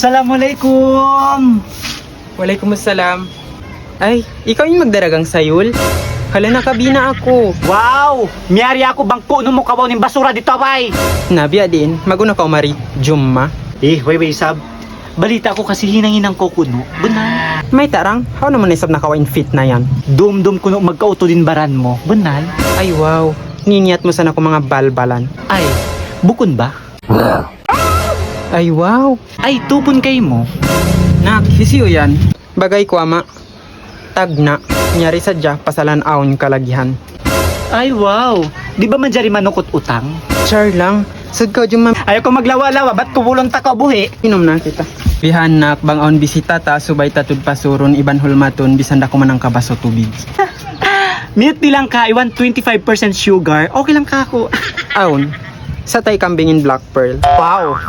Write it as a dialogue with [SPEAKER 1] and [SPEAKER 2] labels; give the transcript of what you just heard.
[SPEAKER 1] Assalamualaikum.
[SPEAKER 2] Waalaikumsalam. Ay, ikaw yung magdaragang sayul? Hala, nakabina ako.
[SPEAKER 1] Wow! Miyari ako bang puno mo kawaw ng basura dito, bay.
[SPEAKER 2] Nabiya din, maguna ka umari. Jumma.
[SPEAKER 1] Way, sab. Balita ko kasi hinang-hinang ko kuno. Bunal.
[SPEAKER 2] May tarang, how naman isab nakawain fit na yan?
[SPEAKER 1] Dum-dum kuno magkauto din baran mo. Bunal.
[SPEAKER 2] Ay wow, nginiyat mo sana ko mga balbalan.
[SPEAKER 1] Ay, bukon ba?
[SPEAKER 2] Ay wow,
[SPEAKER 1] Ay, tupon kay mo.
[SPEAKER 2] nak, sisiyo yan. Bagay ko ama, tagna, nyari sadya pasalan aon kalagihan.
[SPEAKER 1] Ay, wow. Di ba man dyan manukot utang?
[SPEAKER 2] Char lang, sud ka jumma.
[SPEAKER 1] Ayaw ko maglawa-lawa, ba't kubulong ta ka buhi?
[SPEAKER 2] Inom na kita. Bihan nak, bang aon bisita ta, subay tatud pasuron, iban hulmaton, bisan da ko man ang kabaso tubig.
[SPEAKER 1] Milk lang ka, I want 25% sugar. Okay lang ka ako.
[SPEAKER 2] Aon, sa tay kambingin black pearl.
[SPEAKER 1] Wow.